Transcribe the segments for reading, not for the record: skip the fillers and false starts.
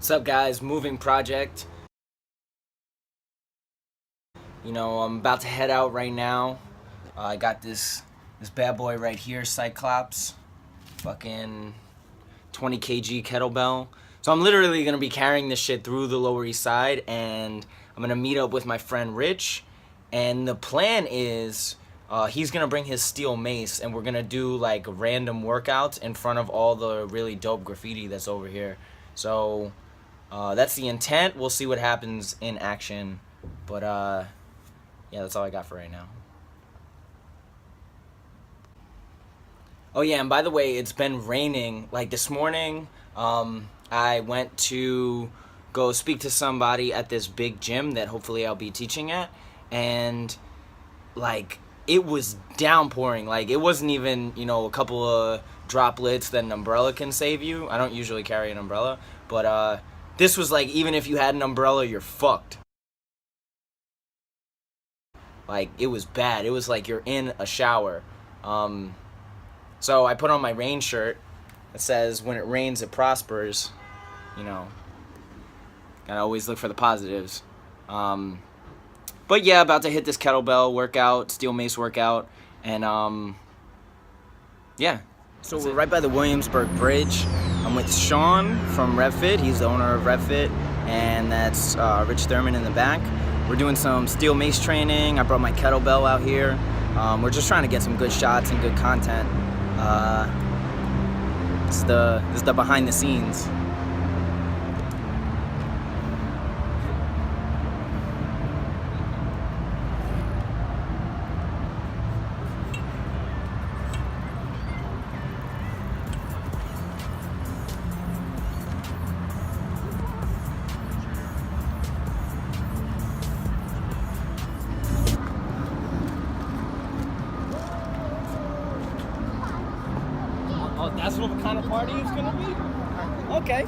What's up, guys? Moving project. You know, I'm about to head out right now. I got this bad boy right here, Cyclops. Fucking 20 kg kettlebell. So I'm literally gonna be carrying this shit through the Lower East Side, and I'm gonna meet up with my friend Rich. And the plan is he's gonna bring his steel mace, and we're gonna do like random workouts in front of all the really dope graffiti that's over here. So that's the intent. We'll see what happens in action. But yeah, that's all I got for right now. Oh yeah, and by the way, it's been raining. Like this morning, I went to go speak to somebody at this big gym that hopefully I'll be teaching at, and like it was downpouring. Like it wasn't even, you know, a couple of droplets that an umbrella can save you. I don't usually carry an umbrella, but this was like, even if you had an umbrella, you're fucked. Like, it was bad. It was like you're in a shower. So I put on my rain shirt that says, when it rains, it prospers. You know, gotta always look for the positives. But yeah, about to hit this kettlebell workout, steel mace workout, and yeah. So we're right by the Williamsburg Bridge. I'm with Shawn from RevFit. He's the owner of RevFit, and that's Rich Thurman in the back. We're doing some steel mace training. I brought my kettlebell out here. We're just trying to get some good shots and good content. This is the behind the scenes. Oh, that's what kind of party it's gonna be? Okay.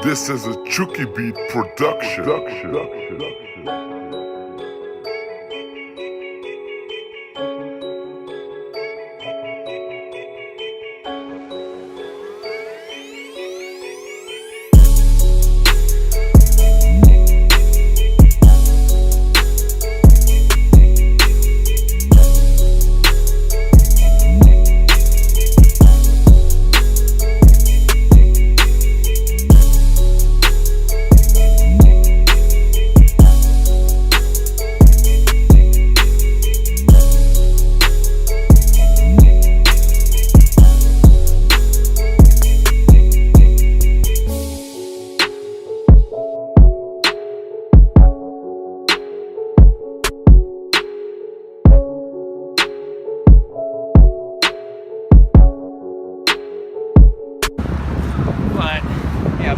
This is a Chucky Beat production.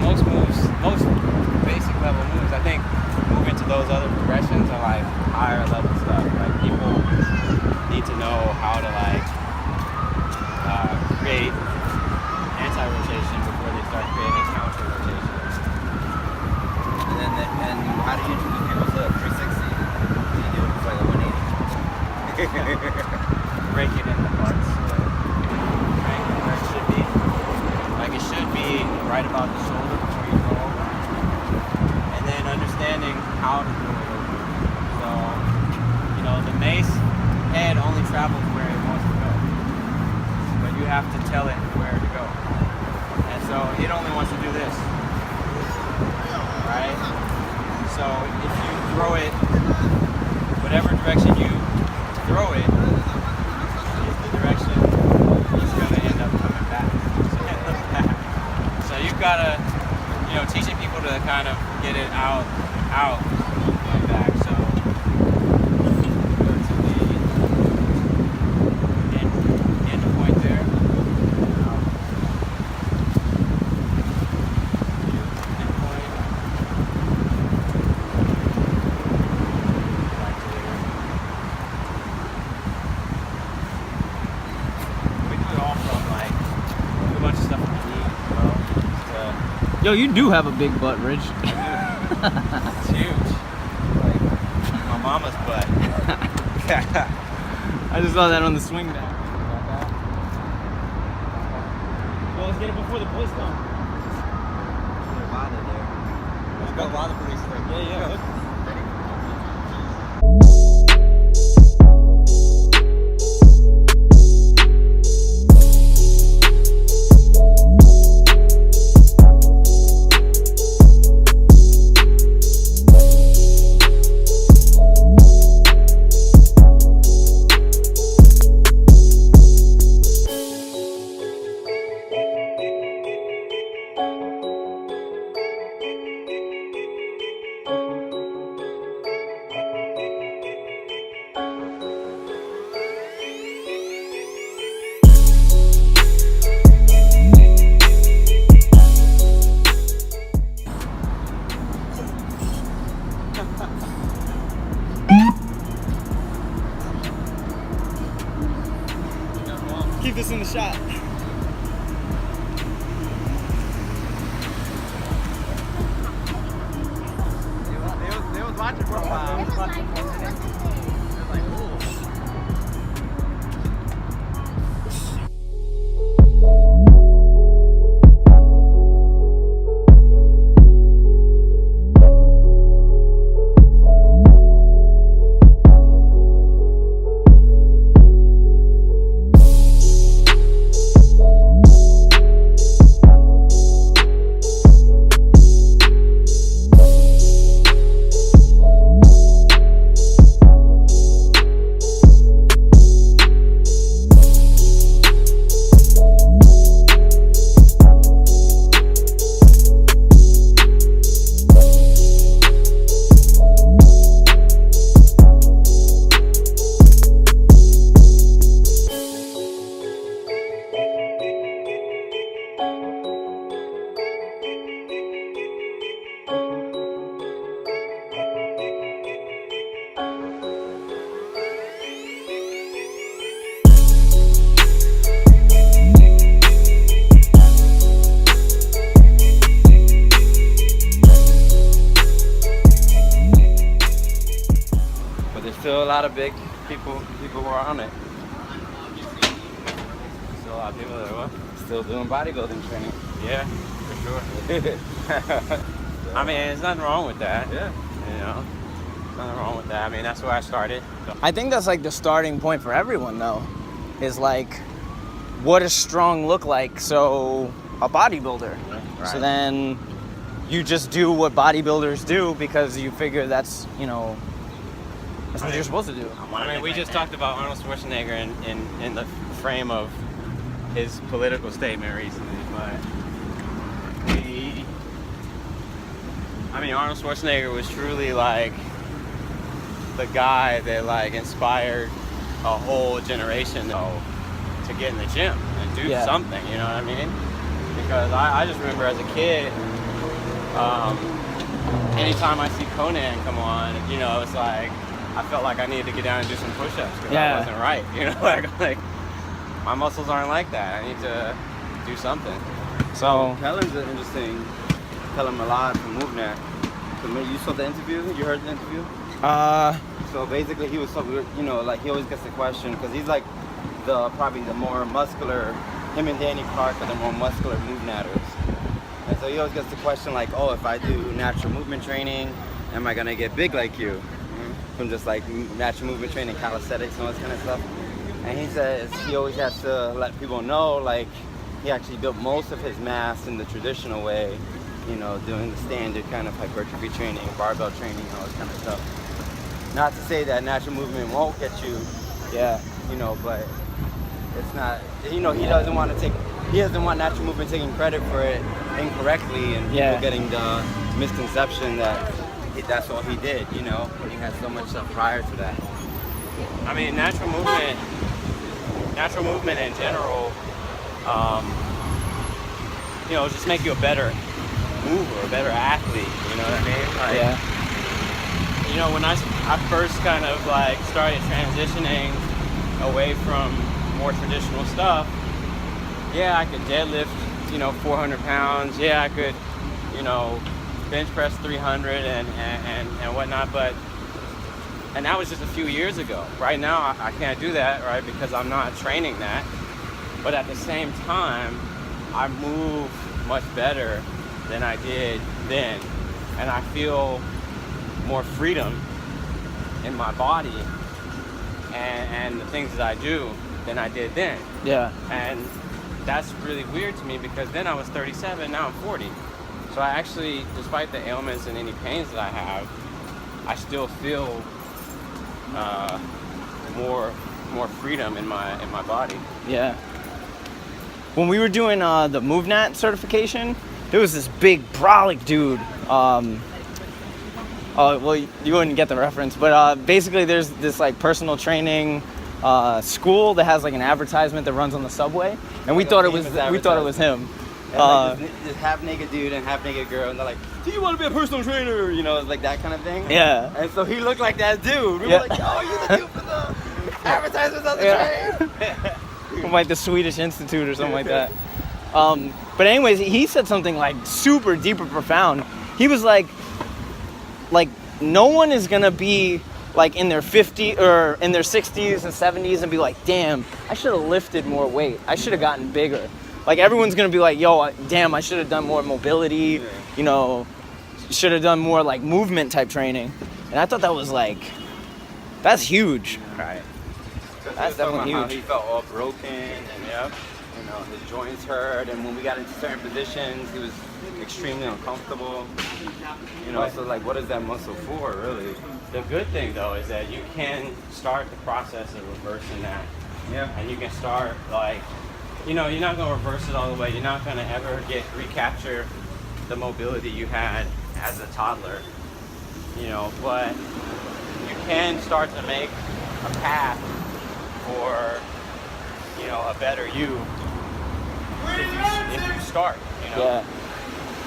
most moves, most basic level moves, I think moving to those other progressions are like higher level stuff. Like people need to know how to like create anti-rotation before they start creating counter-rotation. And how do you introduce people to 360? Do you do it just like a 180? Break it into parts. Right where it should be. Like it should be right about the shoulder before you go over. And then understanding how to do it over. So, you know, the mace head only travels where it wants to go. But you have to tell it where to go. And so it only wants to do this. Right? So if you throw it, whatever direction you throw it, is the direction it's going to end up coming back. So you've got to, you know, teaching people to kind of get it out, and back. So go to the end point there. End point. Back to there. We do it all from like a bunch of stuff from the knee, you know, Yo, you do have a big butt, Rich. it's huge. Like my mama's butt. I just saw that on the swing back. Well, let's get it before the police come. Let's go while the police there. Yeah. Keep this in the shot. They was watching for a while. Still a lot of big people who are on it. Still a lot of people that are Still doing bodybuilding training. yeah, for sure. I mean, there's nothing wrong with that. Yeah. You know, nothing wrong with that. I mean, that's where I started. So. I think that's like the starting point for everyone, though, is like, what does strong look like? So a bodybuilder. Right. So then you just do what bodybuilders do because you figure that's, you know, that's what you're supposed to do. I mean, we just talked about Arnold Schwarzenegger in the frame of his political statement recently, but Arnold Schwarzenegger was truly like the guy that like inspired a whole generation to get in the gym and do something, you know what I mean? Because I just remember as a kid, anytime I see Conan come on, you know, it's like I felt like I needed to get down and do some push-ups because I wasn't right. You know, like my muscles aren't like that. I need to do something. So Kellen's an interesting. Kellen a lot from MVNG. So you saw the interview? You heard the interview? So basically, he was so, you know, like he always gets the question because he's like probably the more muscular. Him and Danny Clark are the more muscular MVNGers. And so he always gets the question like, oh, if I do natural movement training, am I gonna get big like you? From just like natural movement training, calisthenics, and all this kind of stuff. And he says he always has to let people know, like, he actually built most of his mass in the traditional way, you know, doing the standard kind of hypertrophy training, barbell training, all this kind of stuff. Not to say that natural movement won't get you, you know, but it's not, you know, he doesn't want natural movement taking credit for it incorrectly and people getting the misconception that that's all he did, you know, when he had so much stuff prior to that. I mean, natural movement in general, you know, just make you a better mover, a better athlete, you know what I mean? Like, you know, when I first kind of like started transitioning away from more traditional stuff, I could deadlift, you know, 400 pounds. I could, you know, bench press 300 and whatnot, and that was just a few years ago. Right now, I can't do that, right, because I'm not training that. But at the same time, I move much better than I did then, and I feel more freedom in my body and the things that I do than I did then. And that's really weird to me because then I was 37, now I'm 40. So I actually, despite the ailments and any pains that I have, I still feel more freedom in my body. When we were doing the MVNG certification, there was this big brolic dude. Well, you wouldn't get the reference, but basically there's this like personal training school that has like an advertisement that runs on the subway, and we thought it was him. Like this half-naked dude and half-naked girl, and they're like, do you want to be a personal trainer? You know, like that kind of thing. And so he looked like that dude. We were like, oh, you're the dude for the advertisements on the train. From like the Swedish Institute or something like that. But anyways, he said something like super deep or profound. He was like no one is gonna be like in their 50s or in their 60s and 70s and be like, damn, I should have lifted more weight. I should have gotten bigger. Like everyone's gonna be like, yo, damn, I should have done more mobility. You know, should have done more like movement type training. And I thought that was like, that's huge. Right. That's definitely huge. He felt all broken and you know, his joints hurt, and when we got into certain positions, he was extremely uncomfortable. You know, so like, what is that muscle for, really? The good thing though is that you can start the process of reversing that. And you can start like, you know, you're not gonna reverse it all the way. You're not gonna ever recapture the mobility you had as a toddler. You know, but you can start to make a path for, you know, a better you if you start, you know?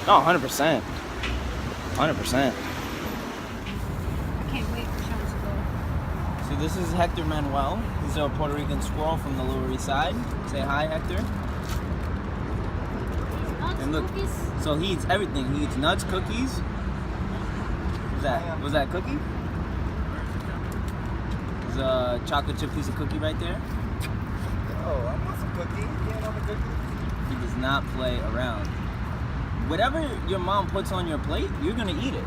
No, 100%. 100%. I can't wait for Shawn to go. So this is Hector Manuel. He's a Puerto Rican squirrel from the Lower East Side. Say hi, Hector. Nuts, And look, cookies. so he eats everything. He eats nuts, cookies. Was that a cookie? There's a chocolate chip piece of cookie right there. Oh, I want some cookie. You don't want the cookie? He does not play around. Whatever your mom puts on your plate, you're gonna eat it.